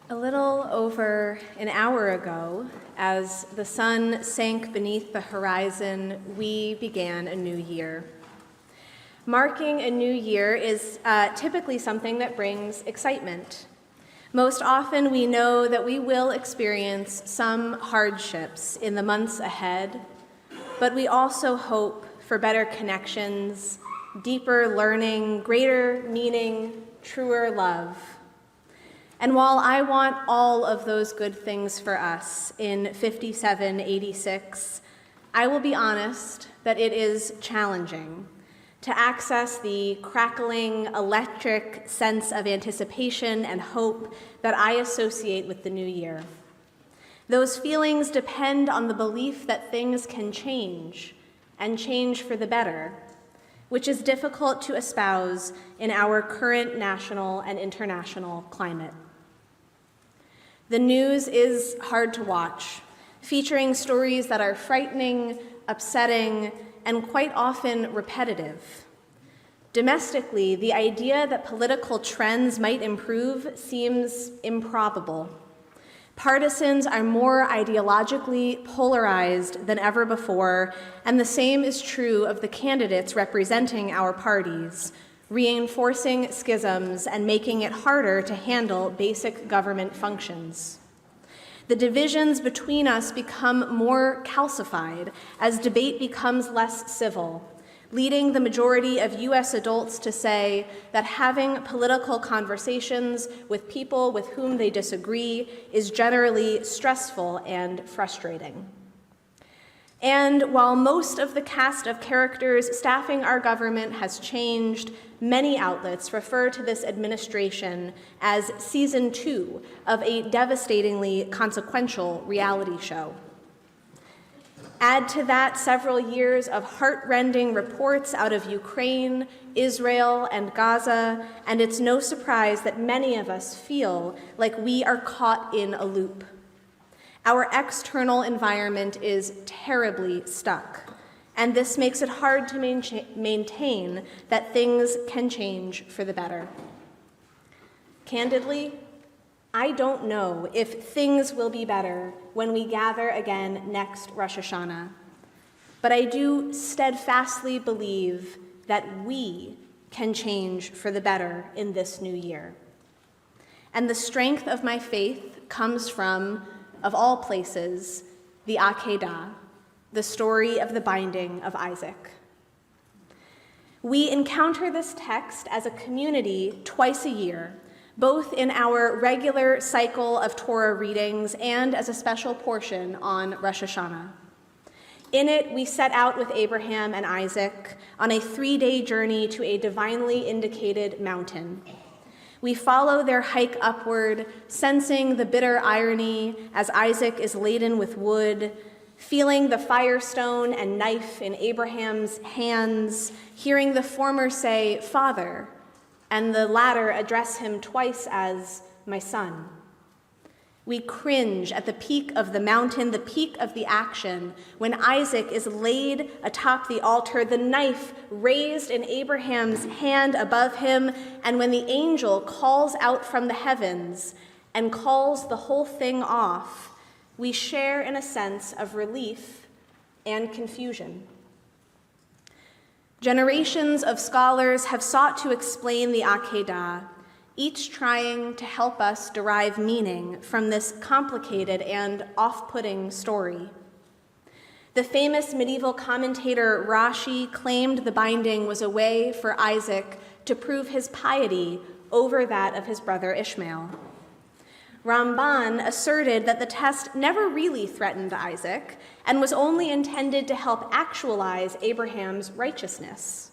A little over an hour ago, as the sun sank beneath the horizon, we began a new year. Marking a new year is typically something that brings excitement. Most often, we know that we will experience some hardships in the months ahead, but we also hope for better connections, deeper learning, greater meaning, truer love. And while I want all of those good things for us in 5786, I will be honest that it is challenging to access the crackling, electric sense of anticipation and hope that I associate with the new year. Those feelings depend on the belief that things can change, and change for the better, which is difficult to espouse in our current national and international climate. The news is hard to watch, featuring stories that are frightening, upsetting, and quite often repetitive. Domestically, the idea that political trends might improve seems improbable. Partisans are more ideologically polarized than ever before, and the same is true of the candidates representing our parties, reinforcing schisms and making it harder to handle basic government functions. The divisions between us become more calcified as debate becomes less civil, leading the majority of U.S. adults to say that having political conversations with people with whom they disagree is generally stressful and frustrating. And while most of the cast of characters staffing our government has changed, many outlets refer to this administration as season 2 of a devastatingly consequential reality show. Add to that several years of heart-rending reports out of Ukraine, Israel, and Gaza, and it's no surprise that many of us feel like we are caught in a loop. Our external environment is terribly stuck, and this makes it hard to maintain that things can change for the better. Candidly, I don't know if things will be better when we gather again next Rosh Hashanah, but I do steadfastly believe that we can change for the better in this new year. And the strength of my faith comes from, of all places, the Akedah, the story of the binding of Isaac. We encounter this text as a community twice a year, both in our regular cycle of Torah readings and as a special portion on Rosh Hashanah. In it, we set out with Abraham and Isaac on a 3-day journey to a divinely indicated mountain. We follow their hike upward, sensing the bitter irony as Isaac is laden with wood, feeling the firestone and knife in Abraham's hands, hearing the former say, "Father," and the latter address him twice as, "my son." We cringe at the peak of the mountain, the peak of the action, when Isaac is laid atop the altar, the knife raised in Abraham's hand above him, and when the angel calls out from the heavens and calls the whole thing off, we share in a sense of relief and confusion. Generations of scholars have sought to explain the Akedah, each trying to help us derive meaning from this complicated and off-putting story. The famous medieval commentator Rashi claimed the binding was a way for Isaac to prove his piety over that of his brother Ishmael. Ramban asserted that the test never really threatened Isaac and was only intended to help actualize Abraham's righteousness.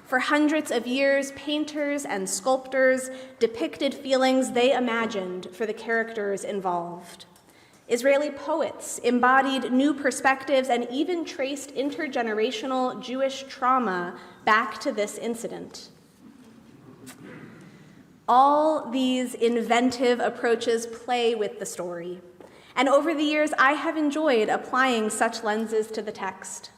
For hundreds of years, painters and sculptors depicted feelings they imagined for the characters involved. Israeli poets embodied new perspectives and even traced intergenerational Jewish trauma back to this incident. All these inventive approaches play with the story, and over the years I have enjoyed applying such lenses to the text.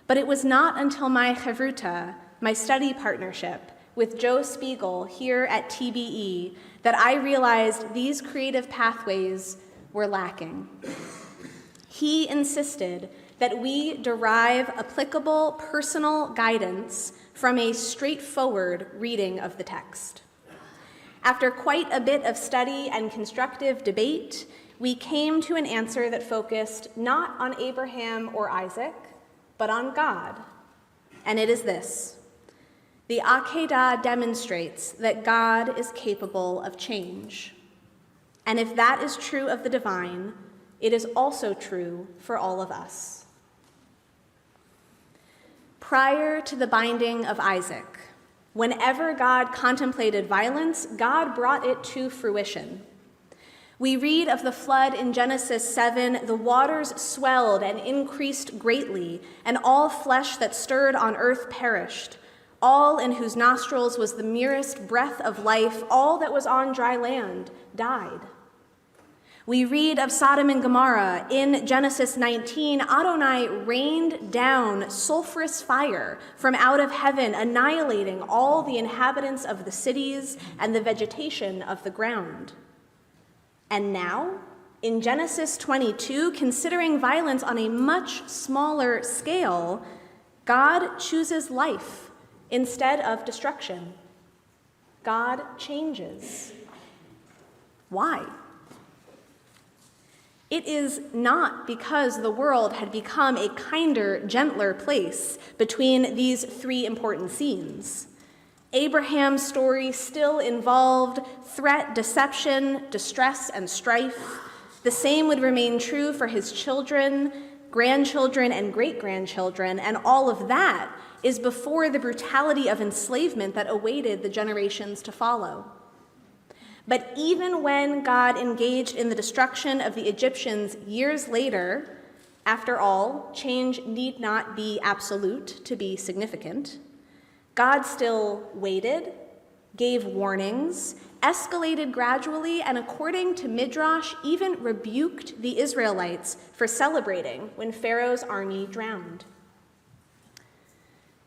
But it was not until my chavruta, my study partnership, with Joe Spiegel here at TBE that I realized these creative pathways were lacking. He insisted that we derive applicable personal guidance from a straightforward reading of the text. After quite a bit of study and constructive debate, we came to an answer that focused not on Abraham or Isaac, but on God. And it is this: the Akedah demonstrates that God is capable of change. And if that is true of the divine, it is also true for all of us. Prior to the binding of Isaac, whenever God contemplated violence, God brought it to fruition. We read of the flood in Genesis 7, the waters swelled and increased greatly, and all flesh that stirred on earth perished. All in whose nostrils was the merest breath of life, all that was on dry land died. We read of Sodom and Gomorrah in Genesis 19. Adonai rained down sulfurous fire from out of heaven, annihilating all the inhabitants of the cities and the vegetation of the ground. And now, in Genesis 22, considering violence on a much smaller scale, God chooses life instead of destruction. God changes. Why? It is not because the world had become a kinder, gentler place between these three important scenes. Abraham's story still involved threat, deception, distress, and strife. The same would remain true for his children, grandchildren, and great-grandchildren, and all of that is before the brutality of enslavement that awaited the generations to follow. But even when God engaged in the destruction of the Egyptians years later, after all, change need not be absolute to be significant, God still waited, gave warnings, escalated gradually, and according to Midrash, even rebuked the Israelites for celebrating when Pharaoh's army drowned.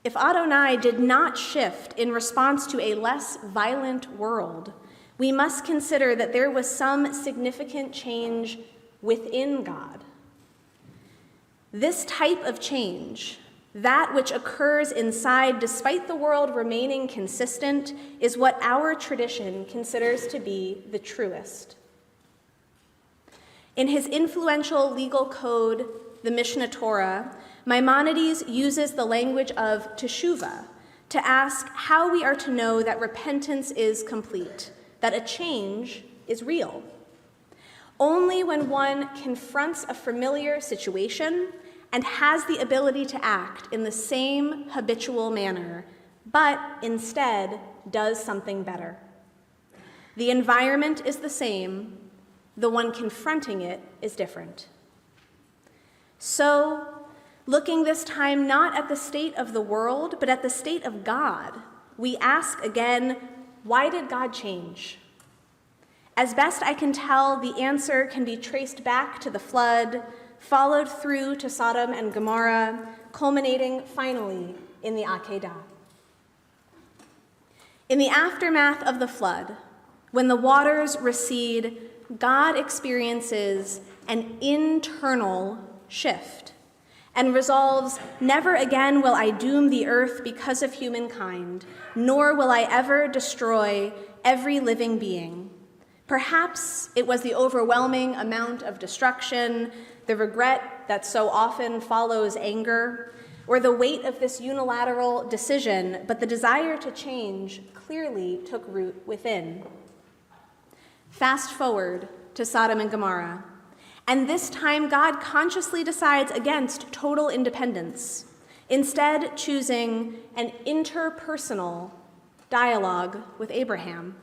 If Adonai did not shift in response to a less violent world, we must consider that there was some significant change within God. This type of change, that which occurs inside despite the world remaining consistent, is what our tradition considers to be the truest. In his influential legal code, the Mishnah Torah, Maimonides uses the language of teshuvah to ask how we are to know that repentance is complete, that a change is real. Only when one confronts a familiar situation and has the ability to act in the same habitual manner, but instead does something better. The environment is the same, the one confronting it is different. So, looking this time not at the state of the world, but at the state of God, we ask again, why did God change? As best I can tell, the answer can be traced back to the flood, followed through to Sodom and Gomorrah, culminating finally in the Akedah. In the aftermath of the flood, when the waters recede, God experiences an internal shift and resolves, never again will I doom the earth because of humankind, nor will I ever destroy every living being. Perhaps it was the overwhelming amount of destruction, the regret that so often follows anger, or the weight of this unilateral decision, but the desire to change clearly took root within. Fast forward to Sodom and Gomorrah, and this time God consciously decides against total independence, instead choosing an interpersonal dialogue with Abraham.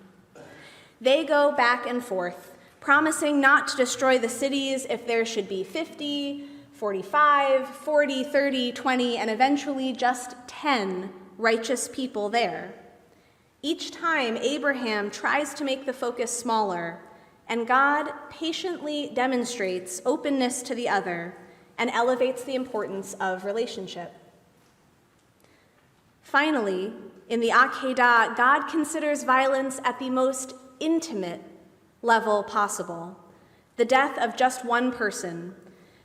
They go back and forth, promising not to destroy the cities if there should be 50, 45, 40, 30, 20, and eventually just 10 righteous people there. Each time, Abraham tries to make the focus smaller, and God patiently demonstrates openness to the other and elevates the importance of relationship. Finally, in the Akedah, God considers violence at the most intimate level possible, the death of just one person,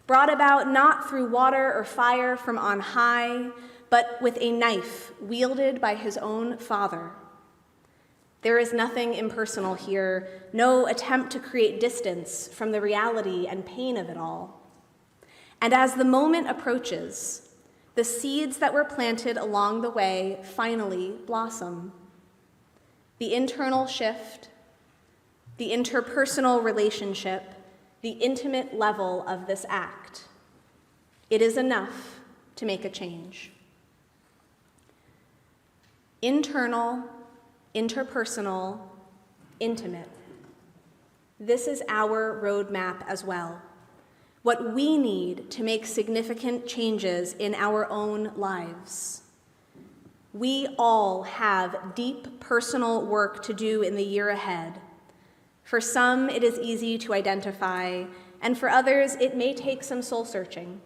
brought about not through water or fire from on high, but with a knife wielded by his own father. There is nothing impersonal here, no attempt to create distance from the reality and pain of it all. And as the moment approaches, the seeds that were planted along the way finally blossom. The internal shift, the interpersonal relationship, the intimate level of this act. It is enough to make a change. Internal, interpersonal, intimate. This is our roadmap as well. What we need to make significant changes in our own lives. We all have deep personal work to do in the year ahead. For some, it is easy to identify, and for others, it may take some soul-searching.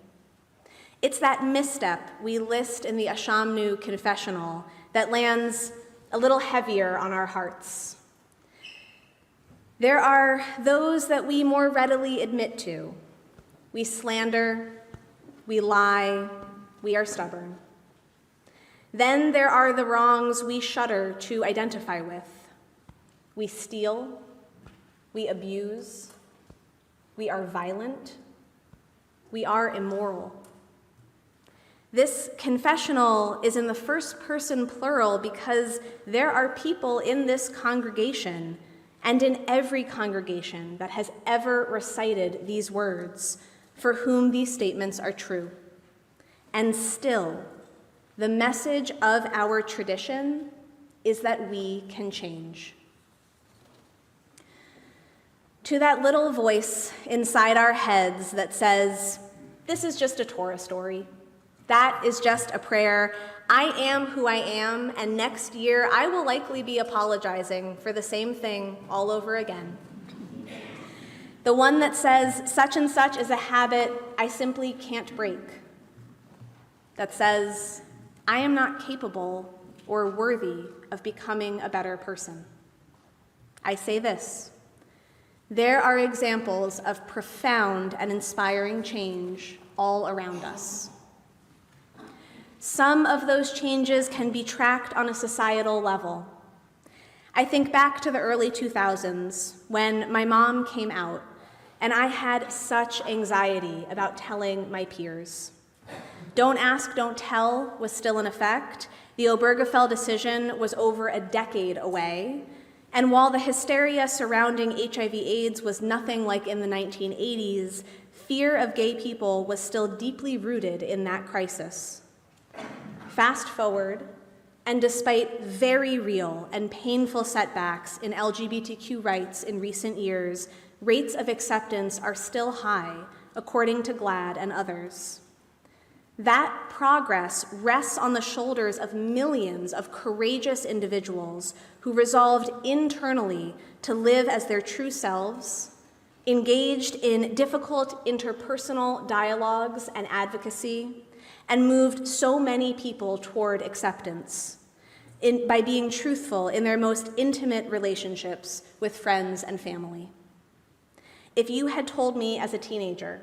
It's that misstep we list in the Ashamnu confessional that lands a little heavier on our hearts. There are those that we more readily admit to. We slander, we lie, we are stubborn. Then there are the wrongs we shudder to identify with. We steal, we abuse, we are violent, we are immoral. This confessional is in the first person plural because there are people in this congregation and in every congregation that has ever recited these words for whom these statements are true. And still, the message of our tradition is that we can change. To that little voice inside our heads that says, this is just a Torah story, that is just a prayer, I am who I am, and next year I will likely be apologizing for the same thing all over again. The one that says, such and such is a habit I simply can't break. That says, I am not capable or worthy of becoming a better person. I say this, there are examples of profound and inspiring change all around us. Some of those changes can be tracked on a societal level. I think back to the early 2000s when my mom came out, and I had such anxiety about telling my peers. Don't ask, don't tell was still in effect. The Obergefell decision was over a decade away. And while the hysteria surrounding HIV/AIDS was nothing like in the 1980s, fear of gay people was still deeply rooted in that crisis. Fast forward, and despite very real and painful setbacks in LGBTQ rights in recent years, rates of acceptance are still high, according to GLAAD and others. That progress rests on the shoulders of millions of courageous individuals who resolved internally to live as their true selves, engaged in difficult interpersonal dialogues and advocacy, and moved so many people toward acceptance by being truthful in their most intimate relationships with friends and family. If you had told me as a teenager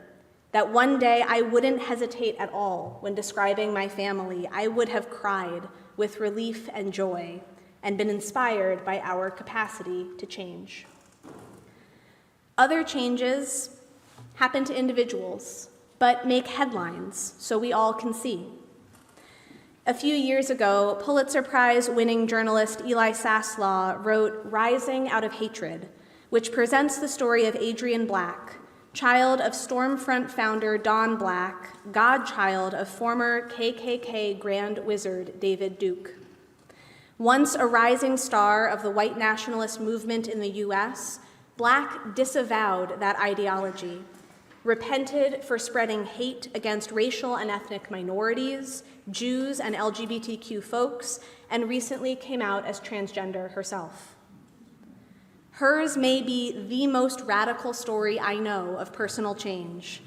that one day I wouldn't hesitate at all when describing my family, I would have cried with relief and joy and been inspired by our capacity to change. Other changes happen to individuals, but make headlines so we all can see. A few years ago, Pulitzer Prize-winning journalist Eli Saslaw wrote Rising Out of Hatred, which presents the story of Adrian Black, child of Stormfront founder Don Black, godchild of former KKK Grand Wizard David Duke. Once a rising star of the white nationalist movement in the US, Black disavowed that ideology, repented for spreading hate against racial and ethnic minorities, Jews and LGBTQ folks, and recently came out as transgender herself. Hers may be the most radical story I know of personal change,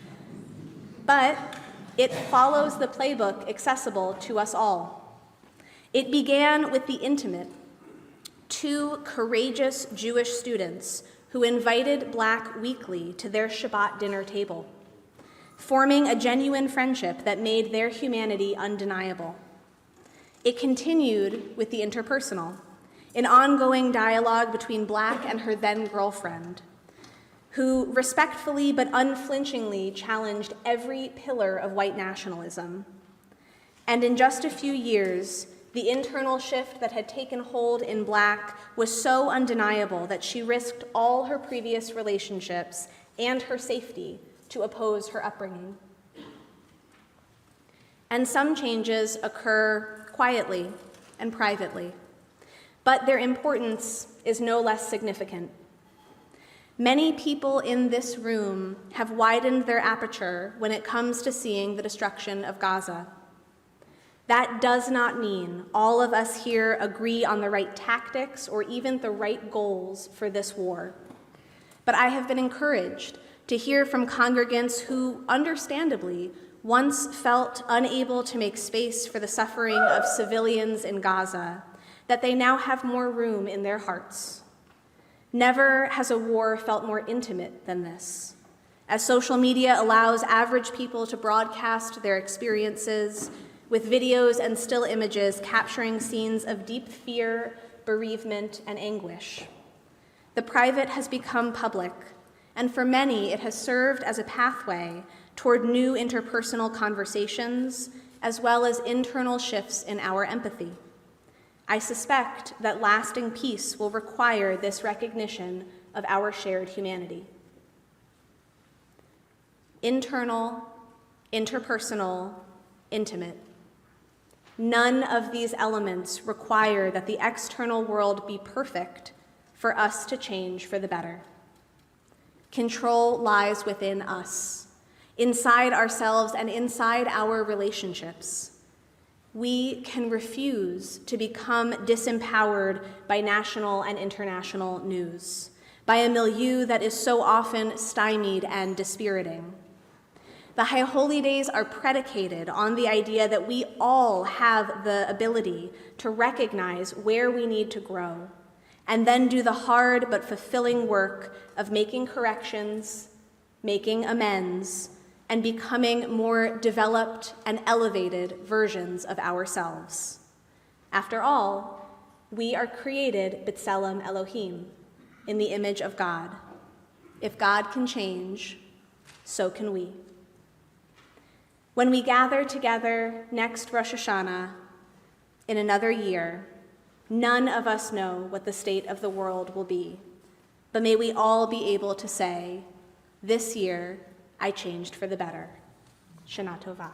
but it follows the playbook accessible to us all. It began with the intimate, two courageous Jewish students who invited Black weekly to their Shabbat dinner table, forming a genuine friendship that made their humanity undeniable. It continued with the interpersonal, an ongoing dialogue between Black and her then-girlfriend, who respectfully but unflinchingly challenged every pillar of white nationalism. And in just a few years, the internal shift that had taken hold in Black was so undeniable that she risked all her previous relationships and her safety to oppose her upbringing. And some changes occur quietly and privately, but their importance is no less significant. Many people in this room have widened their aperture when it comes to seeing the destruction of Gaza. That does not mean all of us here agree on the right tactics or even the right goals for this war. But I have been encouraged to hear from congregants who, understandably, once felt unable to make space for the suffering of civilians in Gaza, that they now have more room in their hearts. Never has a war felt more intimate than this, as social media allows average people to broadcast their experiences with videos and still images capturing scenes of deep fear, bereavement, and anguish. The private has become public, and for many it has served as a pathway toward new interpersonal conversations, as well as internal shifts in our empathy. I suspect that lasting peace will require this recognition of our shared humanity. Internal, interpersonal, intimate. None of these elements require that the external world be perfect for us to change for the better. Control lies within us, inside ourselves and inside our relationships. We can refuse to become disempowered by national and international news, by a milieu that is so often stymied and dispiriting. The High Holy Days are predicated on the idea that we all have the ability to recognize where we need to grow, and then do the hard but fulfilling work of making corrections, making amends, and becoming more developed and elevated versions of ourselves. After all, we are created B'Tselem Elohim, in the image of God. If God can change, so can we. When we gather together next Rosh Hashanah in another year, none of us know what the state of the world will be, but may we all be able to say, this year I changed for the better. Shana Tova.